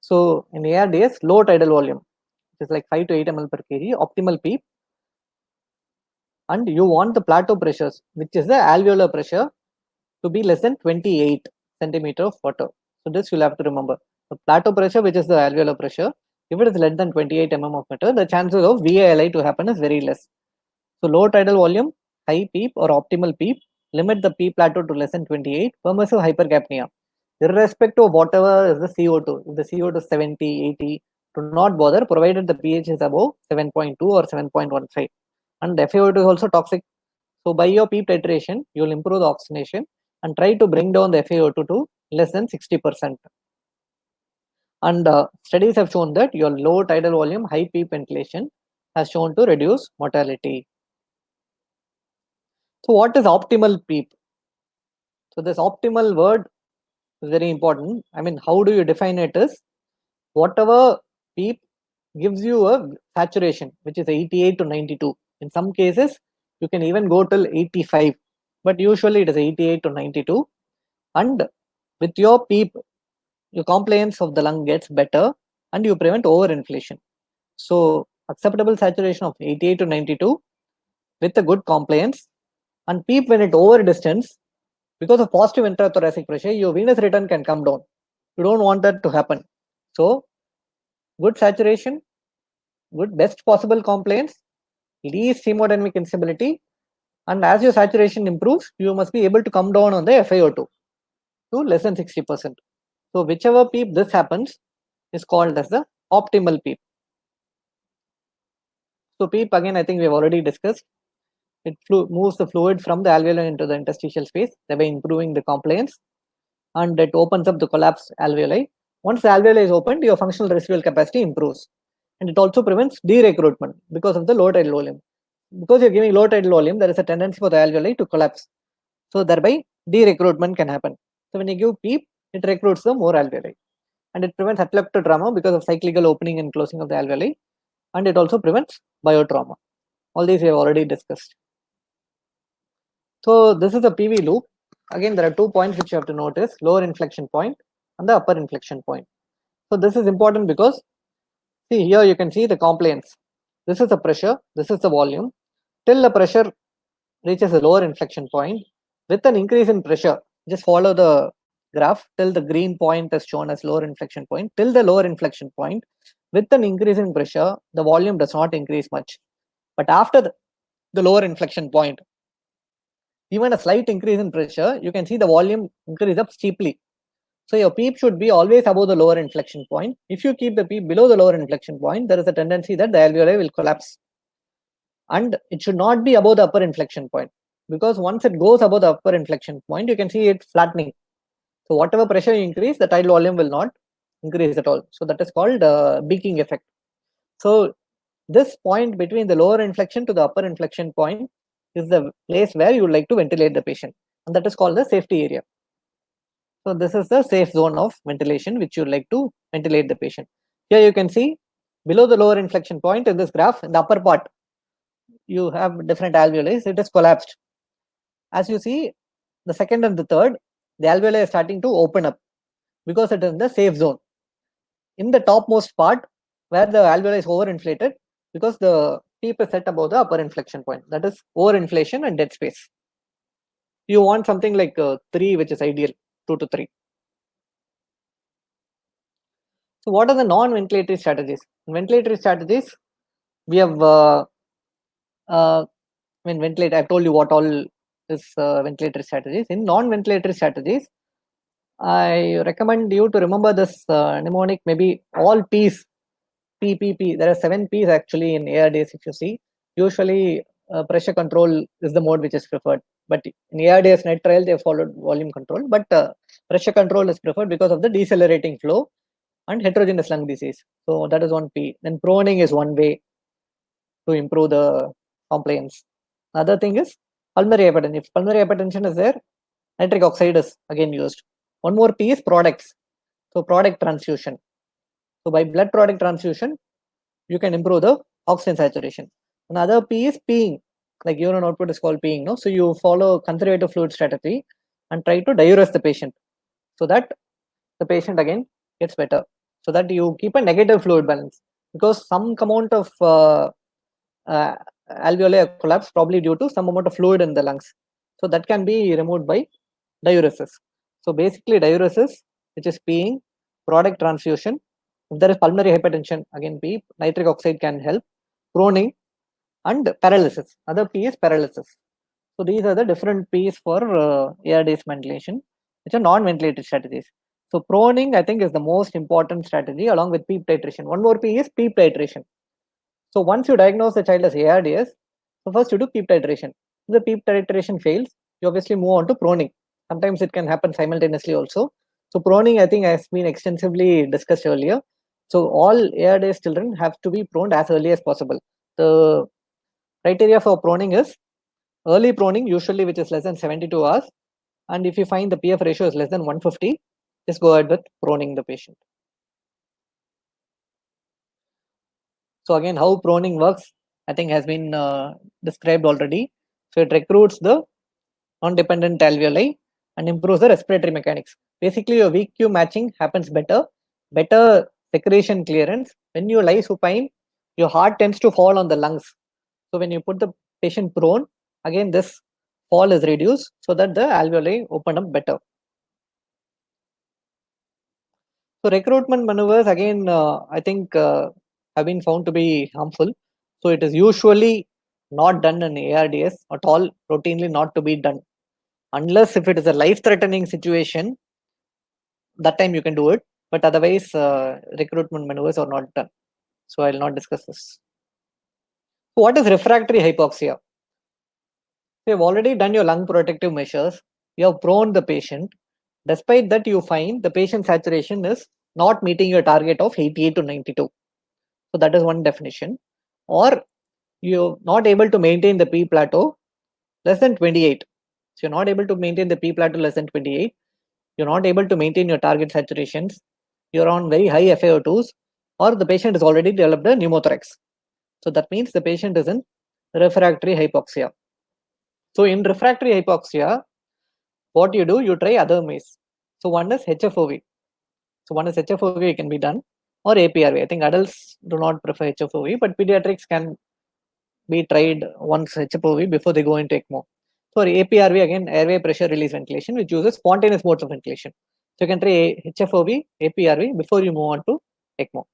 So in ARDS, low tidal volume, which is like 5 to 8 ml per kg, optimal PEEP, and you want the plateau pressures, which is the alveolar pressure, to be less than 28 centimeter of water. So this you'll have to remember. The plateau pressure, which is the alveolar pressure, if it is less than 28 mm of meter, the chances of VALI to happen is very less. So low tidal volume, high PEEP or optimal PEEP, limit the PEEP plateau to less than 28, permissive hypercapnia. Irrespective of whatever is the CO2, if the CO2 is 70, 80, do not bother provided the pH is above 7.2 or 7.15. And FiO2 is also toxic. So by your PEEP titration, you will improve the oxygenation and try to bring down the FiO2 to less than 60%. And studies have shown that your low tidal volume, high PEEP ventilation has shown to reduce mortality. So what is optimal PEEP? So this optimal word is very important. I mean, how do you define it is whatever PEEP gives you a saturation, which is 88 to 92. In some cases, you can even go till 85, but usually it is 88 to 92. And with your PEEP, your compliance of the lung gets better and you prevent overinflation. So acceptable saturation of 88 to 92 with a good compliance, and PEEP when it over distance, because of positive intrathoracic pressure, your venous return can come down. You don't want that to happen. So good saturation, good best possible compliance, least hemodynamic instability, and as your saturation improves, you must be able to come down on the FiO2 to less than 60%. So whichever PEEP this happens is called as the optimal PEEP. So PEEP again, I think we have already discussed. It moves the fluid from the alveoli into the interstitial space, thereby improving the compliance, and it opens up the collapsed alveoli. Once the alveoli is opened, your functional residual capacity improves, and it also prevents derecruitment because of the low tidal volume. Because you're giving low tidal volume, there is a tendency for the alveoli to collapse. So thereby derecruitment can happen. So when you give PEEP, it recruits the more alveoli, and it prevents atelectotrauma because of cyclical opening and closing of the alveoli, and it also prevents biotrauma. All these we have already discussed. So this is a PV loop. Again, there are 2 points which you have to notice: lower inflection point and the upper inflection point. So this is important because, see here you can see the compliance. This is the pressure, this is the volume. Till the pressure reaches the lower inflection point, with an increase in pressure, just follow the graph till the green point is shown as lower inflection point. Till the lower inflection point, with an increase in pressure, the volume does not increase much. But after the lower inflection point, even a slight increase in pressure, you can see the volume increase up steeply. So your PEEP should be always above the lower inflection point. If you keep the PEEP below the lower inflection point, there is a tendency that the alveoli will collapse. And it should not be above the upper inflection point, because once it goes above the upper inflection point, you can see it flattening. So whatever pressure you increase, the tidal volume will not increase at all. So that is called beaking effect. So this point between the lower inflection to the upper inflection point is the place where you would like to ventilate the patient, and that is called the safety area. So this is the safe zone of ventilation which you would like to ventilate the patient. Here you can see below the lower inflection point in this graph, in the upper part, you have different alveoli, it is collapsed. As you see, the second and the third, the alveoli is starting to open up because it is in the safe zone. In the topmost part, where the alveoli is overinflated, because the PEEP is set above the upper inflection point, that is overinflation and dead space. You want something like 3, which is ideal, 2 to 3. So what are the non-ventilatory strategies? In ventilatory strategies, we have I've told you what all is ventilatory strategies. In non-ventilatory strategies, I recommend you to remember this mnemonic, maybe all P's, P, P, P. There are 7 P's actually in ARDS if you see. Usually pressure control is the mode which is preferred. But in ARDS net trial, they have followed volume control. But pressure control is preferred because of the decelerating flow and heterogeneous lung disease. So that is one P. Then proning is one way to improve the compliance. Another thing is pulmonary hypertension. If pulmonary hypertension is there, nitric oxide is again used. One more P is products. So product transfusion. So by blood product transfusion, you can improve the oxygen saturation. Another P is peeing. Like urine output is called peeing. No? So you follow conservative fluid strategy and try to diurese the patient so that the patient again gets better. so that you keep a negative fluid balance, because some amount of alveoli collapse probably due to some amount of fluid in the lungs. So that can be removed by diuresis. So basically diuresis, which is peeing, product transfusion. If there is pulmonary hypertension, again Peep, nitric oxide can help, proning, and paralysis. Other P is paralysis. So these are the different P's for ARDS ventilation, which are non-ventilatory strategies. So proning, I think, is the most important strategy along with PEEP titration. One more P is PEEP titration. So once you diagnose the child as ARDS, so first you do PEEP titration. If the PEEP titration fails, you obviously move on to proning. Sometimes it can happen simultaneously also. So proning, I think, has been extensively discussed earlier. So all ARDS children have to be proned as early as possible. The criteria for proning is early proning, usually which is less than 72 hours. And if you find the PF ratio is less than 150, just go ahead with proning the patient. So again, how proning works, I think has been described already. So it recruits the non-dependent alveoli and improves the respiratory mechanics. Basically, your VQ matching happens better secretion clearance. When you lie supine, your heart tends to fall on the lungs. So when you put the patient prone, again this fall is reduced so that the alveoli open up better. So recruitment maneuvers, again, I think have been found to be harmful. So it is usually not done in ARDS at all, routinely not to be done. Unless if it is a life-threatening situation, that time you can do it. But otherwise, recruitment maneuvers are not done. So I will not discuss this. So what is refractory hypoxia? You have already done your lung protective measures. You have prone the patient. Despite that, you find the patient saturation is not meeting your target of 88 to 92. So that is one definition. Or you're not able to maintain the P plateau less than 28. So you're not able to maintain the P plateau less than 28. You're not able to maintain your target saturations. You're on very high FiO2s, or the patient has already developed a pneumothorax. So that means the patient is in refractory hypoxia. So in refractory hypoxia, what you do, you try other means. So one is HFOV. So one is HFOV can be done, or APRV. I think adults do not prefer HFOV, but pediatrics can be tried once HFOV before they go into ECMO. So APRV, again, airway pressure release ventilation, which uses spontaneous modes of ventilation. So you can try HFOV, APRV before you move on to ECMO.